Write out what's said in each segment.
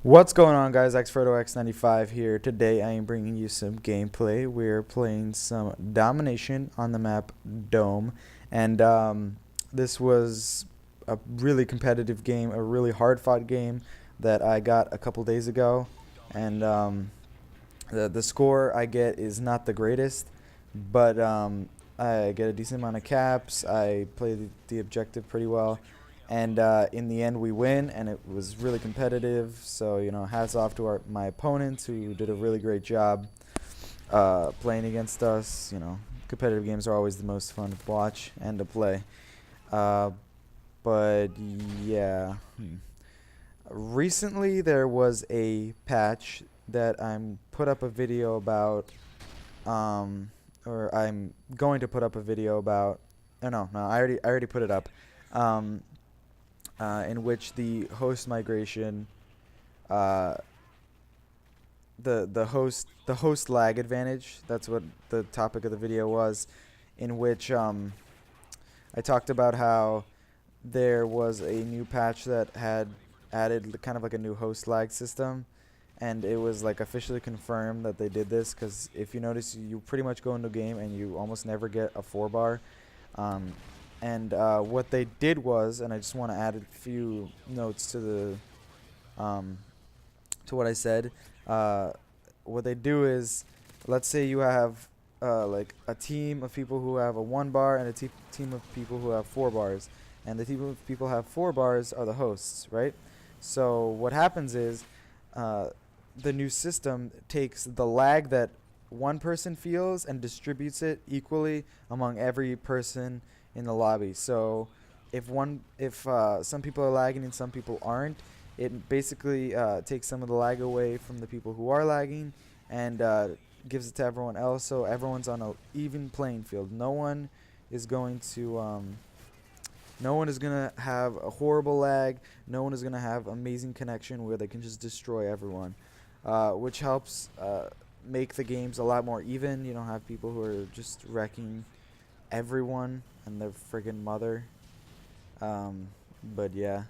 What's going on, guys? XFrodoX95 here. Today I am bringing you some gameplay. We're playing some Domination on the map Dome, and this was a really competitive game, a really hard-fought game that I got a couple days ago, and the score I get is not the greatest, but I get a decent amount of caps. I play the objective pretty well, and in the end we win, and it was really competitive. So hats off to my opponents who did a really great job playing against us. Competitive games are always the most fun to watch and to play. Uh, but yeah. Recently there was a patch that I'm put up a video about, um, or I'm going to put up a video about. Oh, no, I already put it up. Um, in which the host migration, uh, the host lag advantage. That's what the topic of the video was, in which I talked about how there was a new patch that had added kind of like a new host lag system, and it was like officially confirmed that they did this because if you notice, you pretty much go into a game and you almost never get a 4 bar. Um, and what they did was, and I just want to add a few notes um, to what I said. Uh, what they do is, let's say you have like a team of people who have a 1 bar and a team of people who have 4 bars, and the team of people who have 4 bars are the hosts, right? So what happens is, uh, the new system takes the lag that one person feels and distributes it equally among every person in the lobby. So if some people are lagging and some people aren't, it basically takes some of the lag away from the people who are lagging and gives it to everyone else. So everyone's on a even playing field. No one is gonna have a horrible lag. No one is gonna have amazing connection where they can just destroy everyone, which helps make the games a lot more even. You don't have people who are just wrecking everyone and their friggin' mother. Um, but yeah.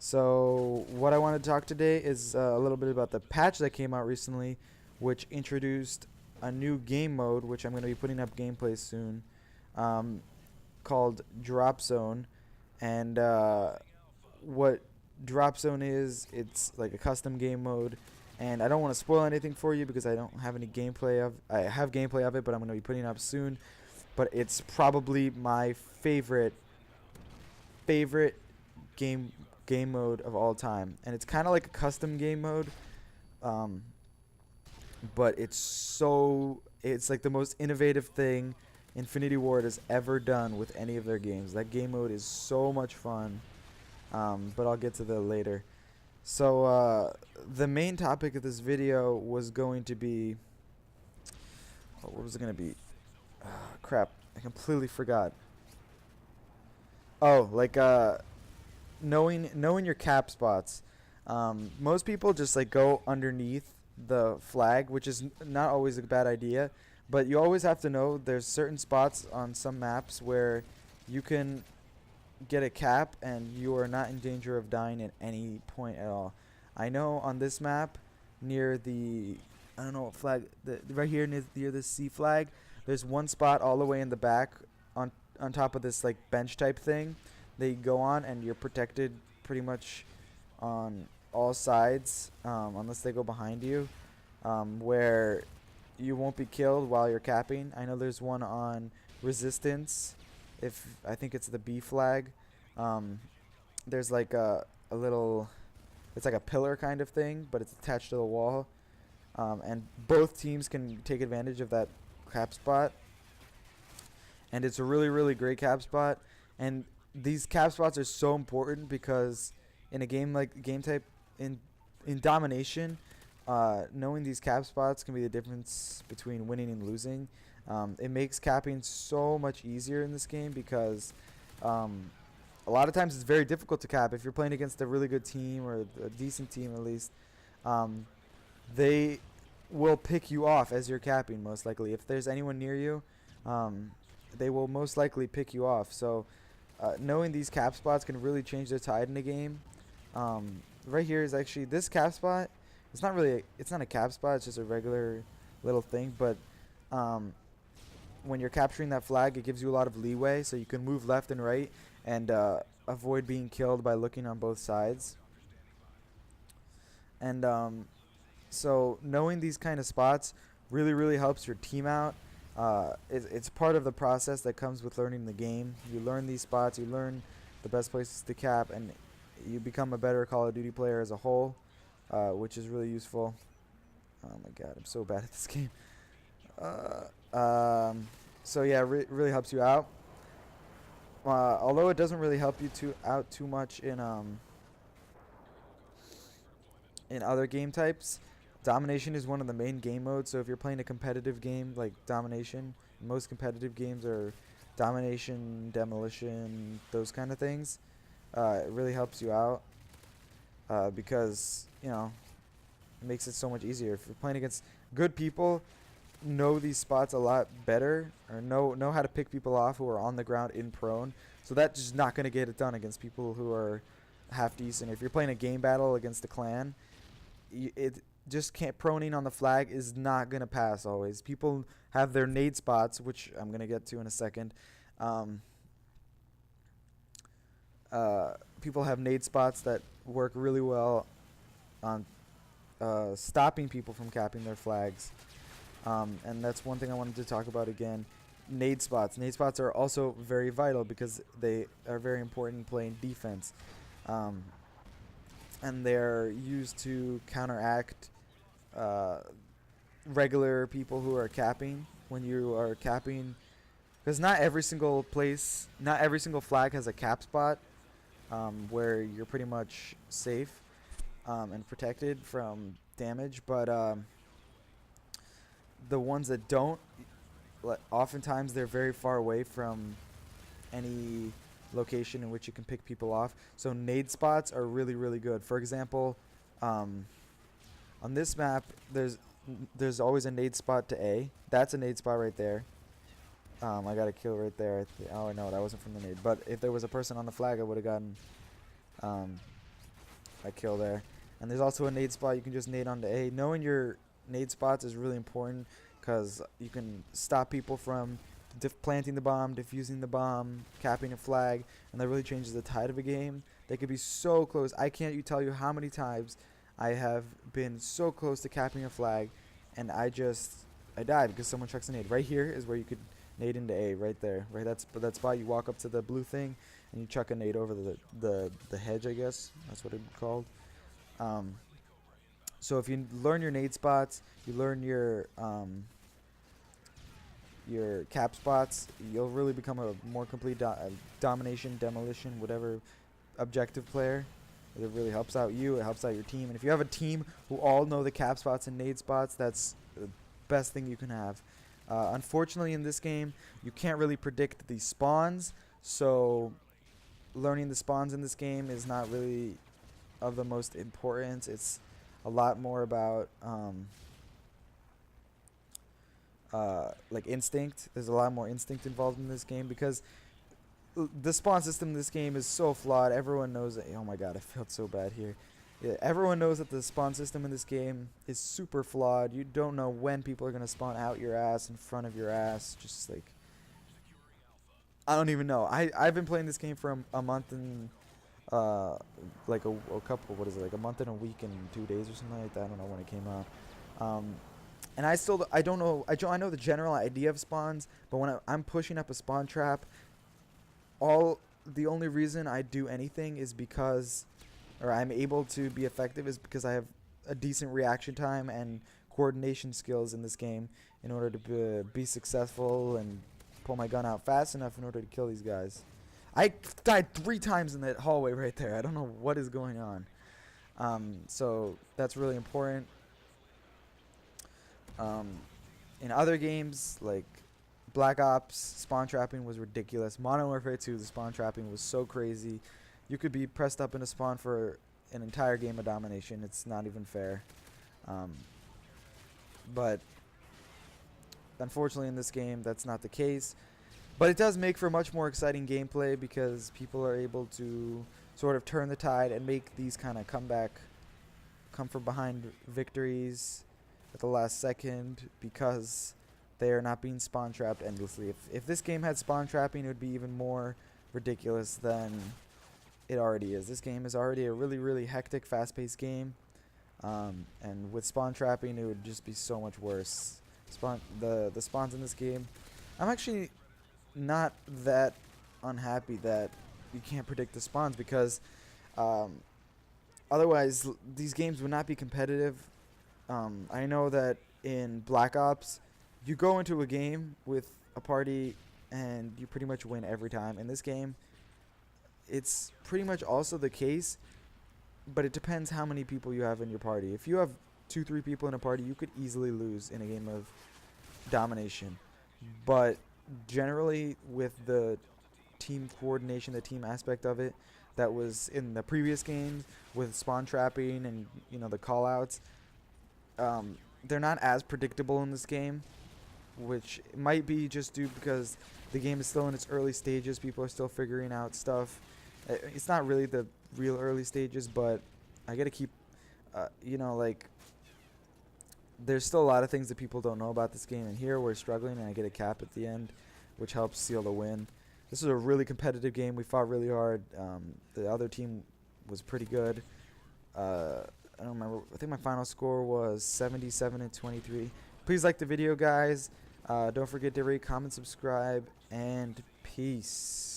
So what I want to talk today is a little bit about the patch that came out recently, which introduced a new game mode, which I'm going to be putting up gameplay soon, um, called Drop Zone. And what Drop Zone is, it's like a custom game mode. And I don't want to spoil anything for you because I don't have any gameplay of. I have gameplay of it, but I'm going to be putting it up soon. But it's probably my favorite game game mode of all time, and it's kind of like a custom game mode, um, but it's like the most innovative thing Infinity Ward has ever done with any of their games. That game mode is so much fun, but I'll get to that later. So the main topic of this video was going to be, what was it going to be? Crap, I completely forgot. Oh, like knowing your cap spots. Most people just like go underneath the flag, which is not always a bad idea. But you always have to know there's certain spots on some maps where you can get a cap and you are not in danger of dying at any point at all. I know on this map near the, I don't know what flag, right here near the C flag, there's one spot all the way in the back on on top of this like bench type thing they go on, and you're protected pretty much on all sides, unless they go behind you, where you won't be killed while you're capping. I know there's one on resistance. If I think it's the B flag. Um, there's like a little, it's like a pillar kind of thing, but it's attached to the wall, and both teams can take advantage of that cap spot, and it's a really great cap spot. And these cap spots are so important because in a game like game type in domination, knowing these cap spots can be the difference between winning and losing. It makes capping so much easier in this game because um, a lot of times it's very difficult to cap if you're playing against a really good team or a decent team at least. Um, they will pick you off as you're capping most likely. If there's anyone near you, um, they will most likely pick you off. So knowing these cap spots can really change the tide in the game. Um, right here is actually this cap spot. It's not a cap spot. It's just a regular little thing. But when you're capturing that flag, it gives you a lot of leeway, so you can move left and right and avoid being killed by looking on both sides. And so knowing these kind of spots really helps your team out. It's part of the process that comes with learning the game. You learn these spots, you learn the best places to cap, and you become a better Call of Duty player as a whole, which is really useful. Oh my god, I'm so bad at this game. So yeah, really helps you out. Although it doesn't really help you too much in other game types. Domination is one of the main game modes, so if you're playing a competitive game like Domination, most competitive games are Domination, Demolition, those kind of things. It really helps you out because, you know, it makes it so much easier. If you're playing against good people, know these spots a lot better, or know how to pick people off who are on the ground in prone, so that's just not going to get it done against people who are half decent. If you're playing a game battle against a clan, it just can't proning on the flag is not gonna pass always. People have their nade spots, which I'm gonna get to in a second. People have nade spots that work really well on stopping people from capping their flags, and that's one thing I wanted to talk about again. Nade spots. Nade spots are also very vital because they are very important in playing defense. And they're used to counteract regular people who are capping. When you are capping, because not every single flag has a cap spot where you're pretty much safe and protected from damage, but the ones that don't, oftentimes they're very far away from any location in which you can pick people off. So nade spots are really good. For example, on this map, there's always a nade spot to A. That's a nade spot right there. I got a kill right there. Oh no, that wasn't from the nade. But if there was a person on the flag, I would have gotten a kill there. And there's also a nade spot you can just nade onto A. Knowing your nade spots is really important because you can stop people from planting the bomb, defusing the bomb, capping a flag, and that really changes the tide of a game. They could be so close. I can't tell you how many times I have been so close to capping a flag, and I died because someone chucks a nade. Right here is where you could nade into A, right there. Right, that's that spot. You walk up to the blue thing, and you chuck a nade over the hedge, I guess. That's what it's called. So if you learn your nade spots, you learn your cap spots, you'll really become a more complete domination, demolition, whatever objective player. It really helps out you, it helps out your team. And if you have a team who all know the cap spots and nade spots, that's the best thing you can have. Unfortunately in this game, you can't really predict the spawns, so learning the spawns in this game is not really of the most importance. It's a lot more about like instinct. There's a lot more instinct involved in this game because the spawn system in this game is so flawed. Everyone knows that. Oh my god, I felt so bad here. Yeah, everyone knows that the spawn system in this game is super flawed. You don't know when people are going to spawn out your ass, in front of your ass. Just like, I don't even know. I've been playing this game for a month and like a couple, what is it, like a month and a week and 2 days or something like that. I don't know when it came out. And I don't know. I know the general idea of spawns, but when I'm pushing up a spawn trap, the only reason I do anything is because, or I'm able to be effective, is because I have a decent reaction time and coordination skills in this game in order to be successful and pull my gun out fast enough in order to kill these guys. I died 3 times in that hallway right there. I don't know what is going on. So that's really important. In other games like Black Ops, spawn trapping was ridiculous. Modern Warfare 2, the spawn trapping was so crazy. You could be pressed up in a spawn for an entire game of domination. It's not even fair. But unfortunately in this game that's not the case. But it does make for much more exciting gameplay because people are able to sort of turn the tide and make these kind of come from behind victories at the last second, because they are not being spawn trapped endlessly. If this game had spawn trapping, it would be even more ridiculous than it already is. This game is already a really, really hectic, fast-paced game, and with spawn trapping, it would just be so much worse. The spawns in this game, I'm actually not that unhappy that you can't predict the spawns, because otherwise these games would not be competitive. I know that in Black Ops, you go into a game with a party and you pretty much win every time. In this game, it's pretty much also the case, but it depends how many people you have in your party. If you have 2-3 people in a party, you could easily lose in a game of Domination. But generally, with the team coordination, the team aspect of it, that was in the previous games with spawn trapping and the callouts, they're not as predictable in this game, which might be just due because the game is still in its early stages. People are still figuring out stuff. It's not really the real early stages, but I gotta keep, like, there's still a lot of things that people don't know about this game, and here we're struggling, and I get a cap at the end, which helps seal the win. This is a really competitive game. We fought really hard. The other team was pretty good. I don't remember. I think my final score was 77-23. Please like the video, guys. Don't forget to rate, comment, subscribe, and peace.